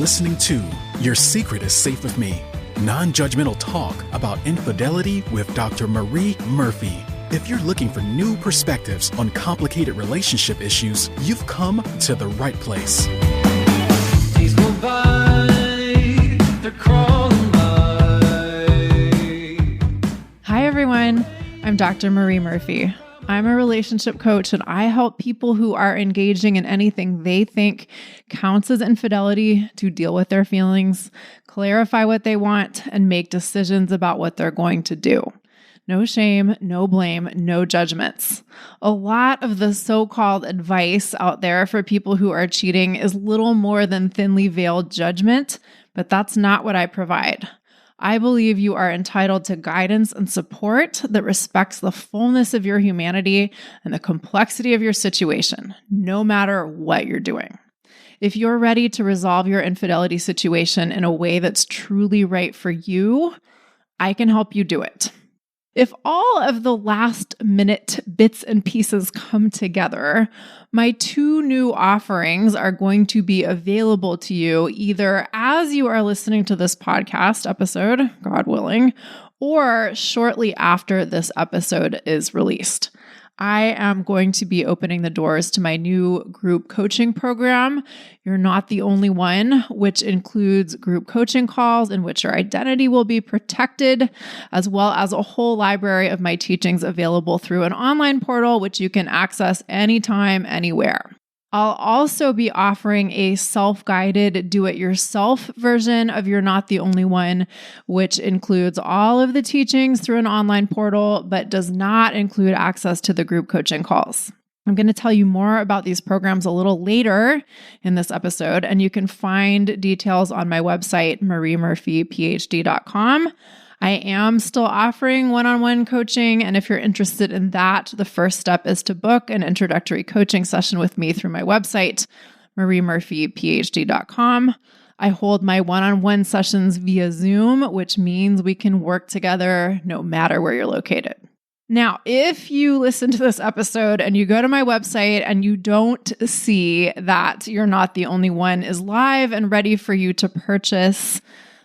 listening to Your Secret is Safe with Me, non-judgmental talk about infidelity with Dr. Marie Murphy. If you're looking for new perspectives on complicated relationship issues, you've come to the right place. Days go by, they're crawling by. Hi, everyone. I'm Dr. Marie Murphy. I'm a relationship coach, and I help people who are engaging in anything they think counts as infidelity to deal with their feelings, clarify what they want, and make decisions about what they're going to do. No shame, no blame, no judgments. A lot of the so-called advice out there for people who are cheating is little more than thinly veiled judgment, but that's not what I provide. I believe you are entitled to guidance and support that respects the fullness of your humanity and the complexity of your situation, no matter what you're doing. If you're ready to resolve your infidelity situation in a way that's truly right for you, I can help you do it. If all of the last minute bits and pieces come together, my 2 new offerings are going to be available to you either as you are listening to this podcast episode, God willing, or shortly after this episode is released. I am going to be opening the doors to my new group coaching program, You're Not the Only One, which includes group coaching calls in which your identity will be protected, as well as a whole library of my teachings available through an online portal, which you can access anytime, anywhere. I'll also be offering a self-guided do-it-yourself version of You're Not the Only One, which includes all of the teachings through an online portal, but does not include access to the group coaching calls. I'm going to tell you more about these programs a little later in this episode, and you can find details on my website, mariemurphyphd.com. I am still offering one-on-one coaching, and if you're interested in that, the first step is to book an introductory coaching session with me through my website, mariemurphyphd.com. I hold my one-on-one sessions via Zoom, which means we can work together no matter where you're located. Now, if you listen to this episode and you go to my website and you don't see that You're Not the Only One is live and ready for you to purchase,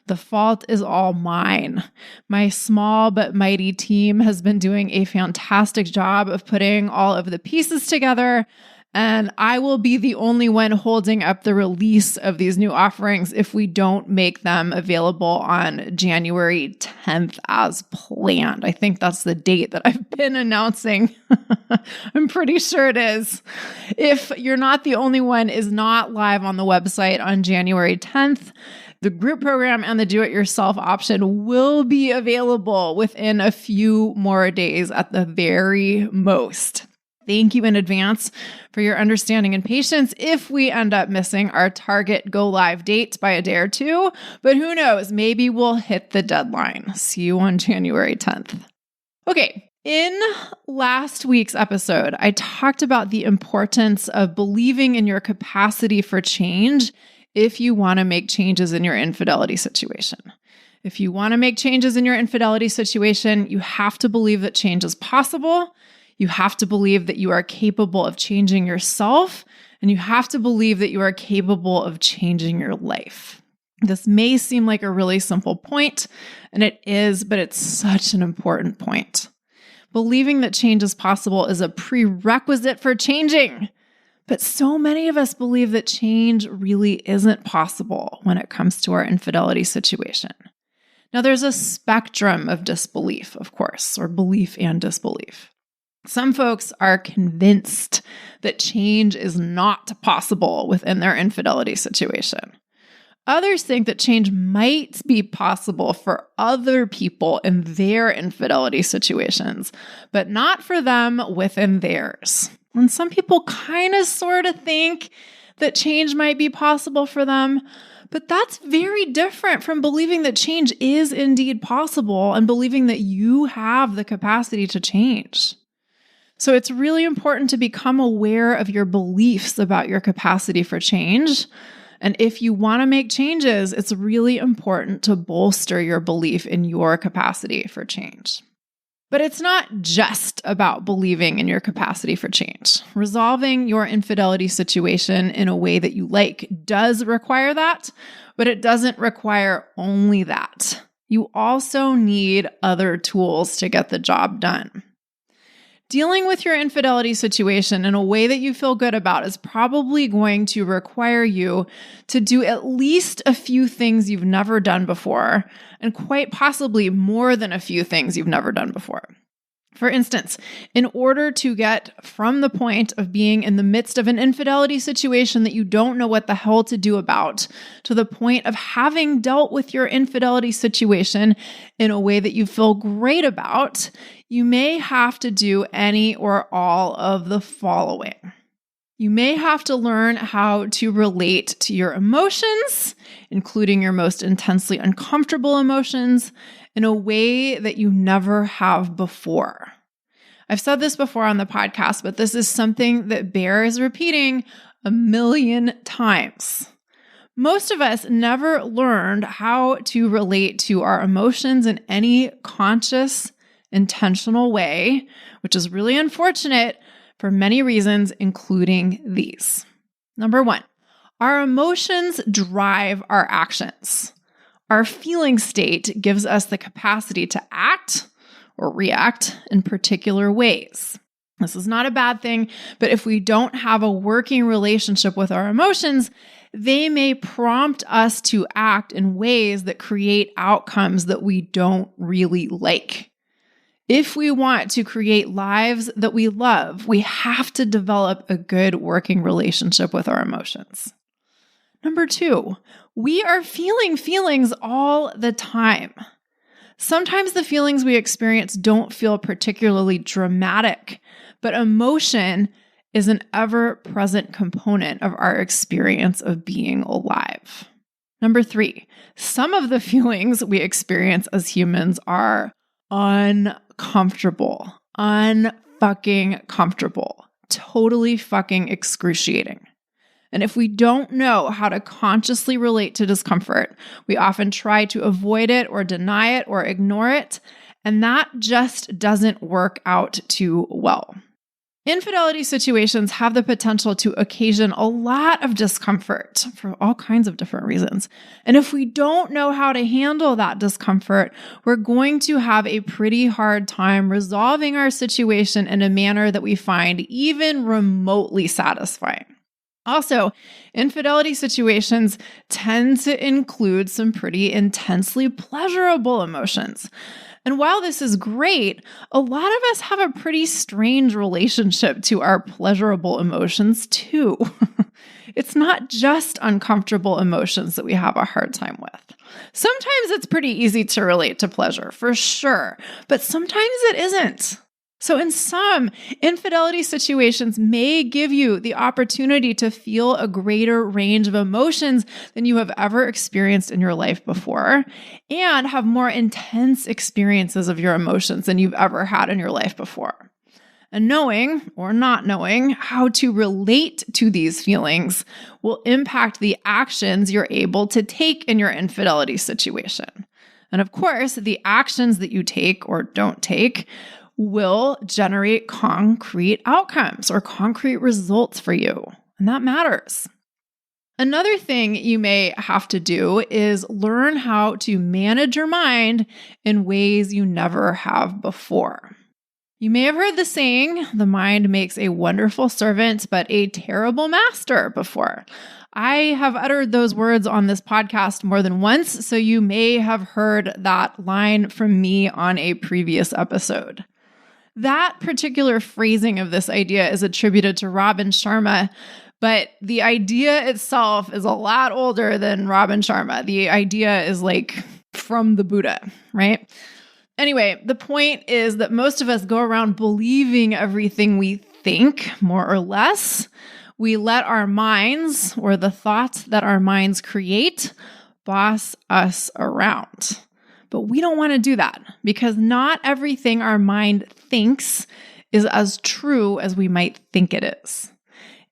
the fault is all mine. My small but mighty team has been doing a fantastic job of putting all of the pieces together, and I will be the only one holding up the release of these new offerings if we don't make them available on January 10th as planned. I think that's the date that I've been announcing. I'm pretty sure it is. If You're Not the Only One is not live on the website on January 10th, the group program and the do-it-yourself option will be available within a few more days at the very most. Thank you in advance for your understanding and patience if we end up missing our target go-live date by a day or two, but who knows, maybe we'll hit the deadline. See you on January 10th. Okay. In last week's episode, I talked about the importance of believing in your capacity for change if you want to make changes in your infidelity situation. If you want to make changes in your infidelity situation, you have to believe that change is possible. You have to believe that you are capable of changing yourself, and you have to believe that you are capable of changing your life. This may seem like a really simple point, and it is, but it's such an important point. Believing that change is possible is a prerequisite for changing. But so many of us believe that change really isn't possible when it comes to our infidelity situation. Now, there's a spectrum of disbelief, of course, or belief and disbelief. Some folks are convinced that change is not possible within their infidelity situation. Others think that change might be possible for other people in their infidelity situations, but not for them within theirs. And some people kind of sort of think that change might be possible for them, but that's very different from believing that change is indeed possible and believing that you have the capacity to change. So it's really important to become aware of your beliefs about your capacity for change. And if you want to make changes, it's really important to bolster your belief in your capacity for change. But it's not just about believing in your capacity for change. Resolving your infidelity situation in a way that you like does require that, but it doesn't require only that. You also need other tools to get the job done. Dealing with your infidelity situation in a way that you feel good about is probably going to require you to do at least a few things you've never done before, and quite possibly more than a few things you've never done before. For instance, in order to get from the point of being in the midst of an infidelity situation that you don't know what the hell to do about, to the point of having dealt with your infidelity situation in a way that you feel great about, you may have to do any or all of the following. You may have to learn how to relate to your emotions, including your most intensely uncomfortable emotions, in a way that you never have before. I've said this before on the podcast, but this is something that bears repeating 1,000,000 times. Most of us never learned how to relate to our emotions in any conscious, intentional way, which is really unfortunate for many reasons, including these. Number one, our emotions drive our actions. Our feeling state gives us the capacity to act or react in particular ways. This is not a bad thing, but if we don't have a working relationship with our emotions, they may prompt us to act in ways that create outcomes that we don't really like. If we want to create lives that we love, we have to develop a good working relationship with our emotions. Number two, we are feeling feelings all the time. Sometimes the feelings we experience don't feel particularly dramatic, but emotion is an ever-present component of our experience of being alive. Number three, some of the feelings we experience as humans are uncomfortable, unfucking comfortable, totally fucking excruciating. And if we don't know how to consciously relate to discomfort, we often try to avoid it or deny it or ignore it, and that just doesn't work out too well. Infidelity situations have the potential to occasion a lot of discomfort for all kinds of different reasons. And if we don't know how to handle that discomfort, we're going to have a pretty hard time resolving our situation in a manner that we find even remotely satisfying. Also, infidelity situations tend to include some pretty intensely pleasurable emotions. And while this is great, a lot of us have a pretty strange relationship to our pleasurable emotions too. It's not just uncomfortable emotions that we have a hard time with. Sometimes it's pretty easy to relate to pleasure, for sure, but sometimes it isn't. So in some, infidelity situations may give you the opportunity to feel a greater range of emotions than you have ever experienced in your life before, and have more intense experiences of your emotions than you've ever had in your life before. And knowing or not knowing how to relate to these feelings will impact the actions you're able to take in your infidelity situation. And of course, the actions that you take or don't take will generate concrete outcomes or concrete results for you. And that matters. Another thing you may have to do is learn how to manage your mind in ways you never have before. You may have heard the saying, the mind makes a wonderful servant, but a terrible master before. I have uttered those words on this podcast more than once, so you may have heard that line from me on a previous episode. That particular phrasing of this idea is attributed to Robin Sharma, but the idea itself is a lot older than Robin Sharma. The idea is like from the Buddha, right? Anyway, the point is that most of us go around believing everything we think, more or less. We let our minds, or the thoughts that our minds create, boss us around. But we don't want to do that because not everything our mind thinks is as true as we might think it is.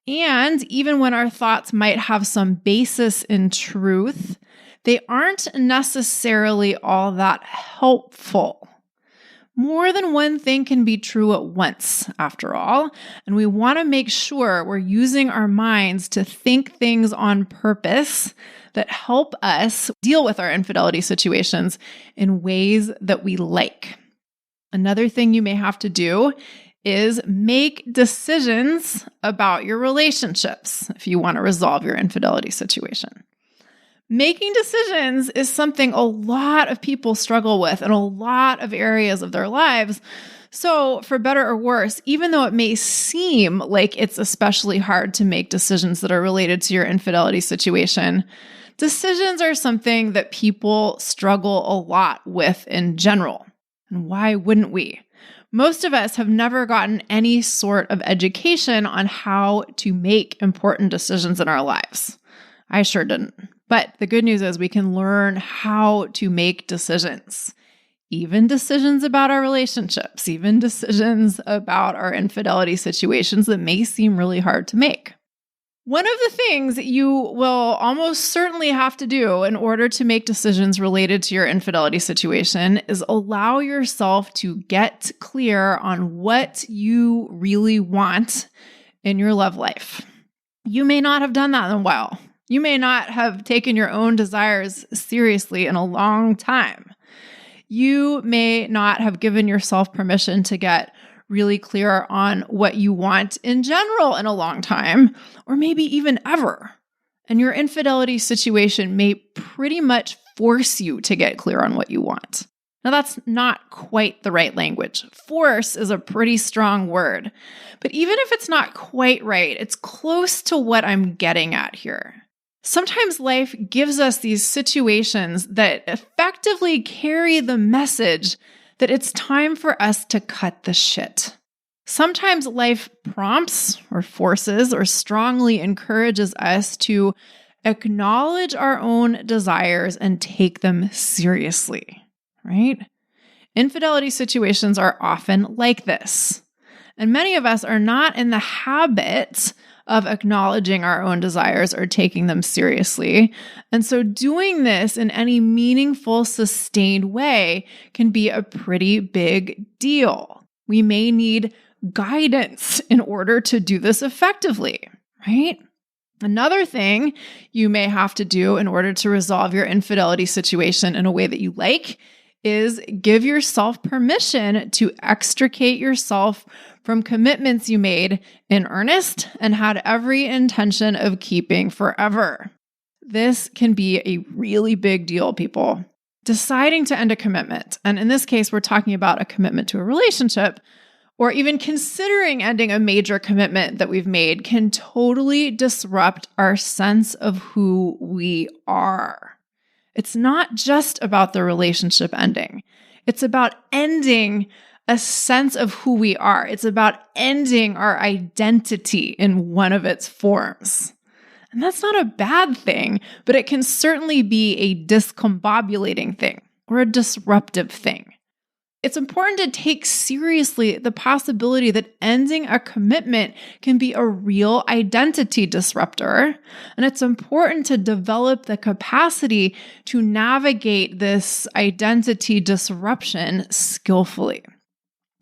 And even when our thoughts might have some basis in truth, they aren't necessarily all that helpful. More than one thing can be true at once, after all, and we want to make sure we're using our minds to think things on purpose that help us deal with our infidelity situations in ways that we like. Another thing you may have to do is make decisions about your relationships if you want to resolve your infidelity situation. Making decisions is something a lot of people struggle with in a lot of areas of their lives. So, for better or worse, even though it may seem like it's especially hard to make decisions that are related to your infidelity situation, decisions are something that people struggle a lot with in general. And why wouldn't we? Most of us have never gotten any sort of education on how to make important decisions in our lives. I sure didn't. But the good news is we can learn how to make decisions, even decisions about our relationships, even decisions about our infidelity situations that may seem really hard to make. One of the things you will almost certainly have to do in order to make decisions related to your infidelity situation is allow yourself to get clear on what you really want in your love life. You may not have done that in a while. You may not have taken your own desires seriously in a long time. You may not have given yourself permission to get really clear on what you want in general in a long time, or maybe even ever. And your infidelity situation may pretty much force you to get clear on what you want. Now, that's not quite the right language. Force is a pretty strong word. But even if it's not quite right, it's close to what I'm getting at here. Sometimes life gives us these situations that effectively carry the message that it's time for us to cut the shit. Sometimes life prompts or forces or strongly encourages us to acknowledge our own desires and take them seriously, right? Infidelity situations are often like this. And many of us are not in the habit of acknowledging our own desires or taking them seriously. And so doing this in any meaningful, sustained way can be a pretty big deal. We may need guidance in order to do this effectively, right? Another thing you may have to do in order to resolve your infidelity situation in a way that you like is give yourself permission to extricate yourself from commitments you made in earnest and had every intention of keeping forever. This can be a really big deal, people. Deciding to end a commitment, and in this case, we're talking about a commitment to a relationship, or even considering ending a major commitment that we've made, can totally disrupt our sense of who we are. It's not just about the relationship ending. It's about ending a sense of who we are. It's about ending our identity in one of its forms. And that's not a bad thing, but it can certainly be a discombobulating thing or a disruptive thing. It's important to take seriously the possibility that ending a commitment can be a real identity disruptor. And it's important to develop the capacity to navigate this identity disruption skillfully.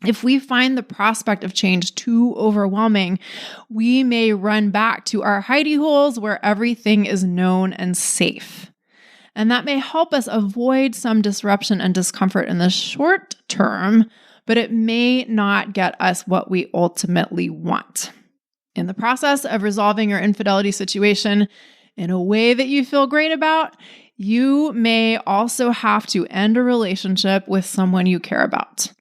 If we find the prospect of change too overwhelming, we may run back to our hidey holes where everything is known and safe. And that may help us avoid some disruption and discomfort in the short term, but it may not get us what we ultimately want. In the process of resolving your infidelity situation in a way that you feel great about, you may also have to end a relationship with someone you care about.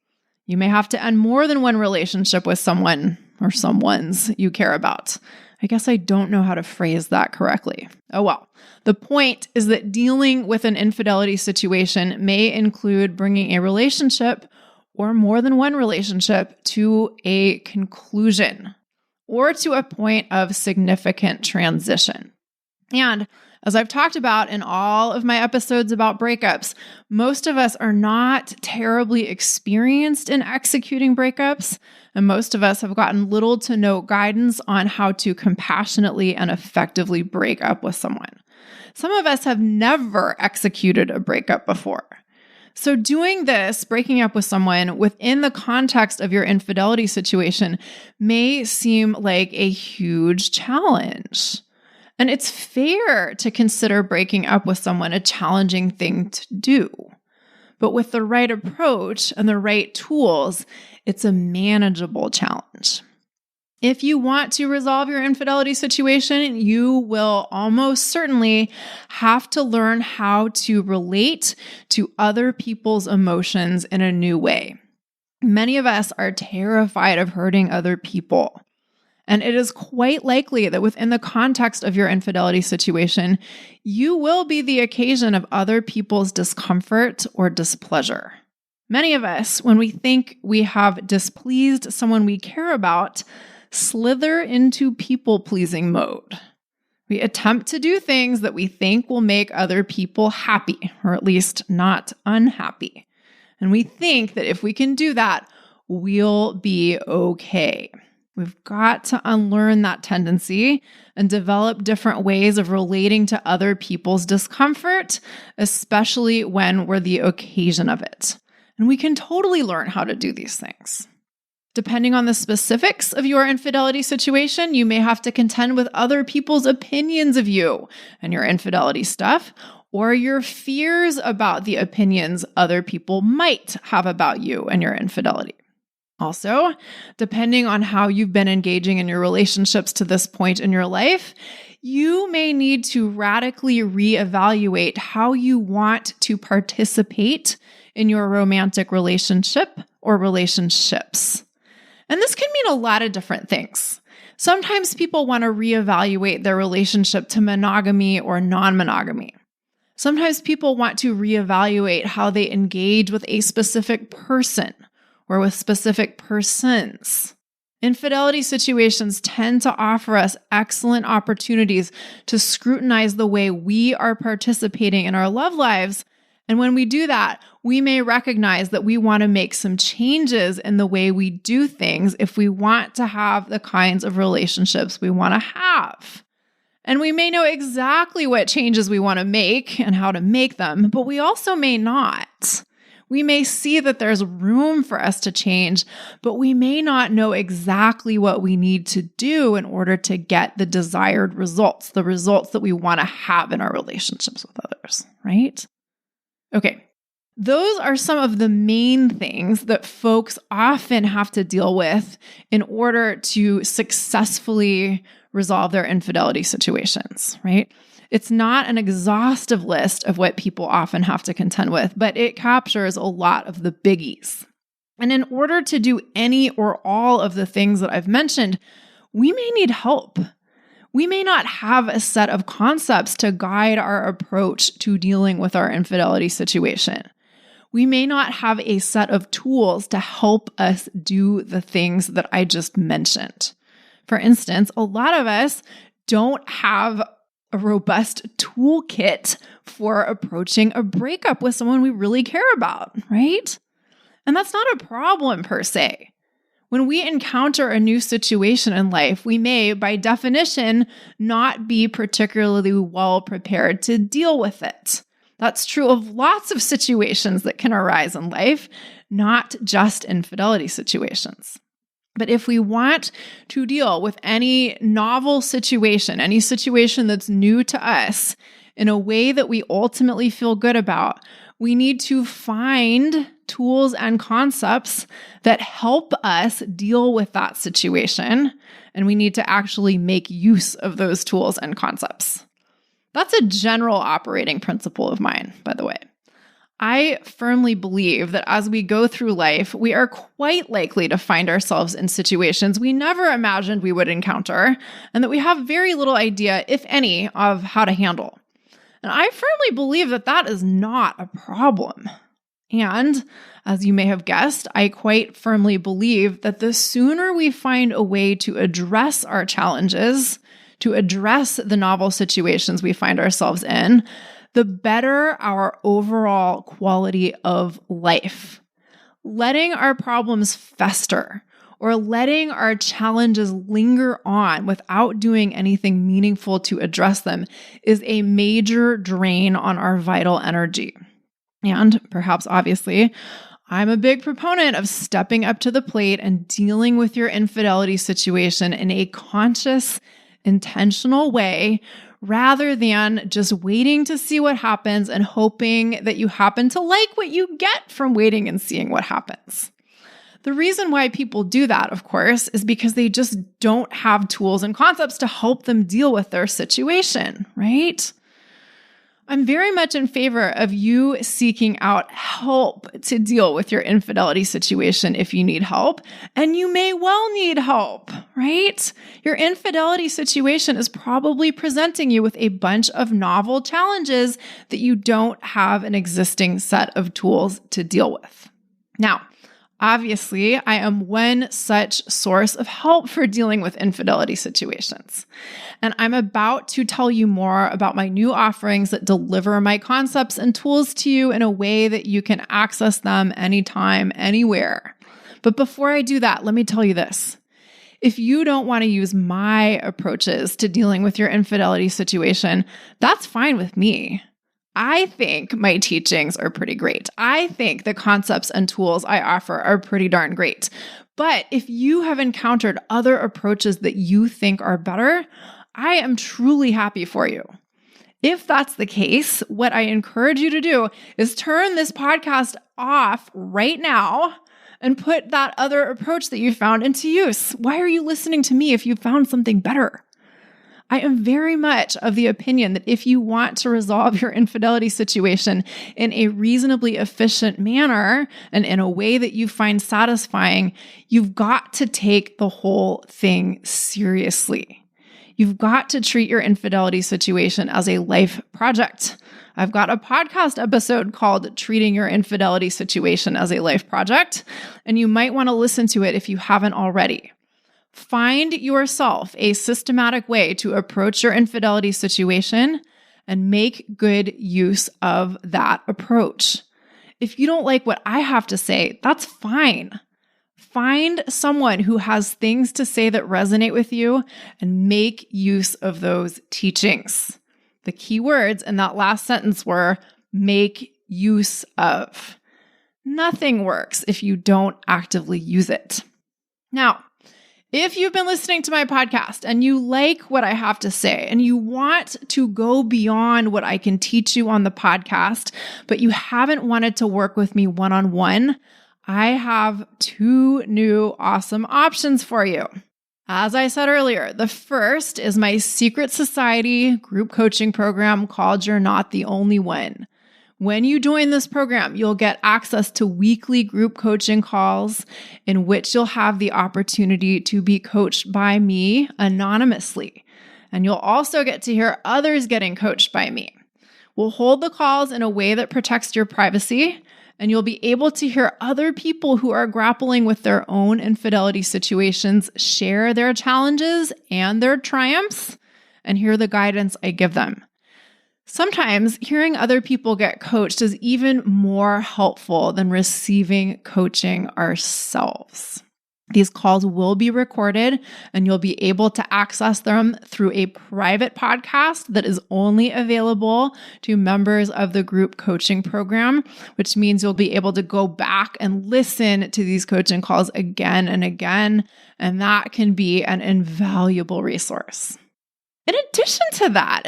You may have to end more than one relationship with someone or someones you care about. I guess I don't know how to phrase that correctly. Oh well. The point is that dealing with an infidelity situation may include bringing a relationship or more than one relationship to a conclusion or to a point of significant transition. And as I've talked about in all of my episodes about breakups, most of us are not terribly experienced in executing breakups, and most of us have gotten little to no guidance on how to compassionately and effectively break up with someone. Some of us have never executed a breakup before. So doing this, breaking up with someone within the context of your infidelity situation may seem like a huge challenge. And it's fair to consider breaking up with someone a challenging thing to do. But with the right approach and the right tools, it's a manageable challenge. If you want to resolve your infidelity situation, you will almost certainly have to learn how to relate to other people's emotions in a new way. Many of us are terrified of hurting other people. And it is quite likely that within the context of your infidelity situation, you will be the occasion of other people's discomfort or displeasure. Many of us, when we think we have displeased someone we care about, slither into people-pleasing mode. We attempt to do things that we think will make other people happy, or at least not unhappy. And we think that if we can do that, we'll be okay. We've got to unlearn that tendency and develop different ways of relating to other people's discomfort, especially when we're the occasion of it. And we can totally learn how to do these things. Depending on the specifics of your infidelity situation, you may have to contend with other people's opinions of you and your infidelity stuff, or your fears about the opinions other people might have about you and your infidelity. Also, depending on how you've been engaging in your relationships to this point in your life, you may need to radically reevaluate how you want to participate in your romantic relationship or relationships. And this can mean a lot of different things. Sometimes people want to reevaluate their relationship to monogamy or non-monogamy. Sometimes people want to reevaluate how they engage with a specific person or with specific persons. Infidelity situations tend to offer us excellent opportunities to scrutinize the way we are participating in our love lives. And when we do that, we may recognize that we want to make some changes in the way we do things if we want to have the kinds of relationships we want to have. And we may know exactly what changes we want to make and how to make them, but we also may not. We may see that there's room for us to change, but we may not know exactly what we need to do in order to get the desired results, the results that we want to have in our relationships with others, right? Okay, those are some of the main things that folks often have to deal with in order to successfully resolve their infidelity situations, right? It's not an exhaustive list of what people often have to contend with, but it captures a lot of the biggies. And in order to do any or all of the things that I've mentioned, we may need help. We may not have a set of concepts to guide our approach to dealing with our infidelity situation. We may not have a set of tools to help us do the things that I just mentioned. For instance, a lot of us don't have a robust toolkit for approaching a breakup with someone we really care about, right? And that's not a problem per se. When we encounter a new situation in life, we may, by definition, not be particularly well prepared to deal with it. That's true of lots of situations that can arise in life, not just infidelity situations. But if we want to deal with any novel situation, any situation that's new to us in a way that we ultimately feel good about, we need to find tools and concepts that help us deal with that situation. And we need to actually make use of those tools and concepts. That's a general operating principle of mine, by the way. I firmly believe that as we go through life, we are quite likely to find ourselves in situations we never imagined we would encounter, and that we have very little idea, if any, of how to handle. And I firmly believe that that is not a problem. And as you may have guessed, I quite firmly believe that the sooner we find a way to address our challenges, to address the novel situations we find ourselves in, the better our overall quality of life. Letting our problems fester or letting our challenges linger on without doing anything meaningful to address them is a major drain on our vital energy. And perhaps obviously, I'm a big proponent of stepping up to the plate and dealing with your infidelity situation in a conscious, intentional way rather than just waiting to see what happens and hoping that you happen to like what you get from waiting and seeing what happens. The reason why people do that, of course, is because they just don't have tools and concepts to help them deal with their situation, right? I'm very much in favor of you seeking out help to deal with your infidelity situation if you need help, and you may well need help, right? Your infidelity situation is probably presenting you with a bunch of novel challenges that you don't have an existing set of tools to deal with. Now, obviously, I am one such source of help for dealing with infidelity situations. And I'm about to tell you more about my new offerings that deliver my concepts and tools to you in a way that you can access them anytime, anywhere. But before I do that, let me tell you this. If you don't want to use my approaches to dealing with your infidelity situation, that's fine with me. I think my teachings are pretty great. I think the concepts and tools I offer are pretty darn great. But if you have encountered other approaches that you think are better, I am truly happy for you. If that's the case, what I encourage you to do is turn this podcast off right now and put that other approach that you found into use. Why are you listening to me if you found something better? I am very much of the opinion that if you want to resolve your infidelity situation in a reasonably efficient manner and in a way that you find satisfying, you've got to take the whole thing seriously. You've got to treat your infidelity situation as a life project. I've got a podcast episode called Treating Your Infidelity Situation as a Life Project, and you might want to listen to it if you haven't already. Find yourself a systematic way to approach your infidelity situation and make good use of that approach. If you don't like what I have to say, that's fine. Find someone who has things to say that resonate with you and make use of those teachings. The key words in that last sentence were make use of. Nothing works if you don't actively use it. Now, if you've been listening to my podcast and you like what I have to say and you want to go beyond what I can teach you on the podcast, but you haven't wanted to work with me one-on-one, I have two new awesome options for you. As I said earlier, the first is my secret society group coaching program called You're Not the Only One. When you join this program, you'll get access to weekly group coaching calls in which you'll have the opportunity to be coached by me anonymously. And you'll also get to hear others getting coached by me. We'll hold the calls in a way that protects your privacy, and you'll be able to hear other people who are grappling with their own infidelity situations share their challenges and their triumphs and hear the guidance I give them. Sometimes hearing other people get coached is even more helpful than receiving coaching ourselves. These calls will be recorded and you'll be able to access them through a private podcast that is only available to members of the group coaching program, which means you'll be able to go back and listen to these coaching calls again and again, and that can be an invaluable resource. In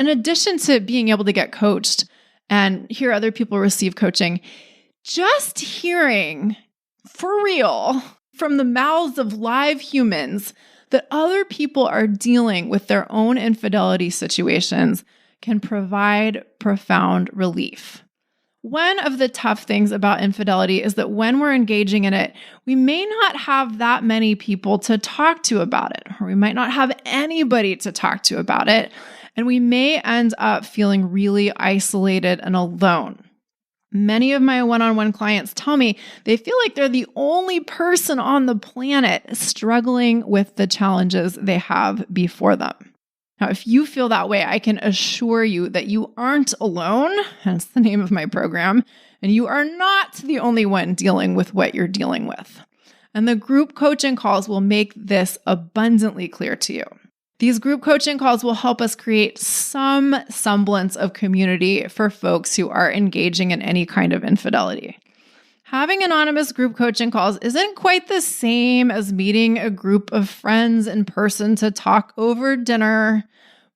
addition to being able to get coached and hear other people receive coaching, just hearing for real from the mouths of live humans that other people are dealing with their own infidelity situations can provide profound relief. One of the tough things about infidelity is that when we're engaging in it, we may not have that many people to talk to about it, or we might not have anybody to talk to about it, and we may end up feeling really isolated and alone. Many of my one-on-one clients tell me they feel like they're the only person on the planet struggling with the challenges they have before them. Now, if you feel that way, I can assure you that you aren't alone, hence the name of my program, and you are not the only one dealing with what you're dealing with. And the group coaching calls will make this abundantly clear to you. These group coaching calls will help us create some semblance of community for folks who are engaging in any kind of infidelity. Having anonymous group coaching calls isn't quite the same as meeting a group of friends in person to talk over dinner,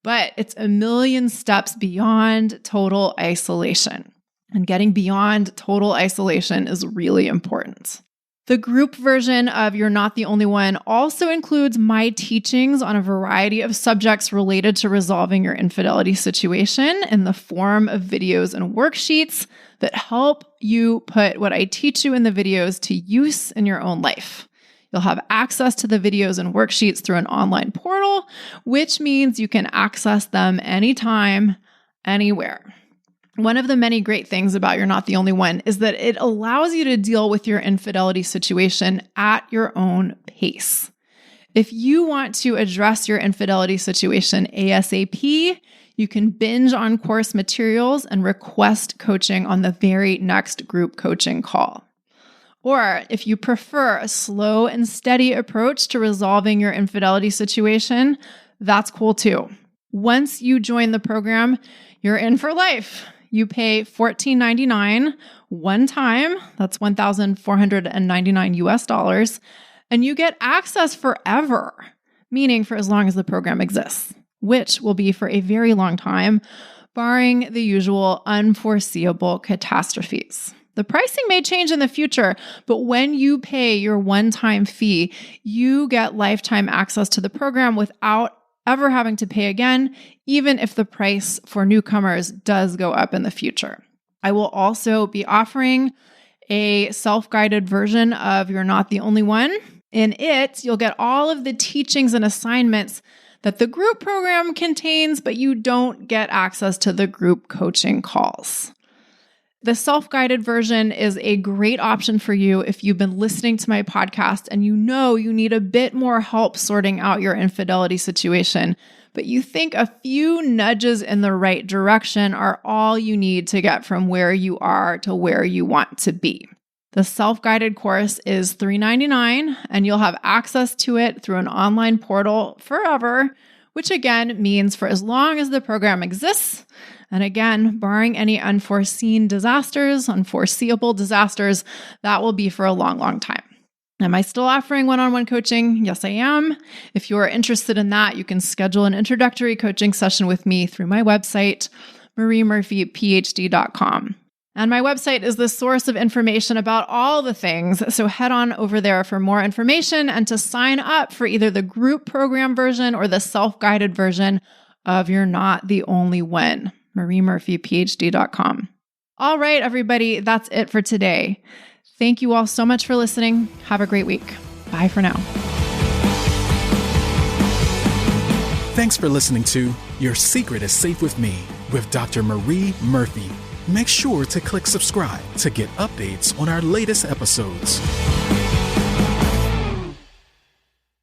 but it's a million steps beyond total isolation. And getting beyond total isolation is really important. The group version of You're Not the Only One also includes my teachings on a variety of subjects related to resolving your infidelity situation in the form of videos and worksheets that help you put what I teach you in the videos to use in your own life. You'll have access to the videos and worksheets through an online portal, which means you can access them anytime, anywhere. One of the many great things about You're Not the Only One is that it allows you to deal with your infidelity situation at your own pace. If you want to address your infidelity situation ASAP, you can binge on course materials and request coaching on the very next group coaching call. Or if you prefer a slow and steady approach to resolving your infidelity situation, that's cool too. Once you join the program, you're in for life. You pay $14.99 one time, that's $1,499 US, and you get access forever, meaning for as long as the program exists, which will be for a very long time, barring the usual unforeseeable catastrophes. The pricing may change in the future, but when you pay your one-time fee, you get lifetime access to the program without ever having to pay again, even if the price for newcomers does go up in the future. I will also be offering a self-guided version of You're Not the Only One. In it, you'll get all of the teachings and assignments that the group program contains, but you don't get access to the group coaching calls. The self-guided version is a great option for you if you've been listening to my podcast and you know you need a bit more help sorting out your infidelity situation, but you think a few nudges in the right direction are all you need to get from where you are to where you want to be. The self-guided course is $3.99 and you'll have access to it through an online portal forever, which again means for as long as the program exists. And again, barring any unforeseen disasters, unforeseeable disasters, that will be for a long, long time. Am I still offering one-on-one coaching? Yes, I am. If you are interested in that, you can schedule an introductory coaching session with me through my website, mariemurphyphd.com. And my website is the source of information about all the things, so head on over there for more information and to sign up for either the group program version or the self-guided version of You're Not the Only One. mariemurphyphd.com. All right, everybody, that's it for today. Thank you all so much for listening. Have a great week. Bye for now. Thanks for listening to Your Secret is Safe with Me with Dr. Marie Murphy. Make sure to click subscribe to get updates on our latest episodes.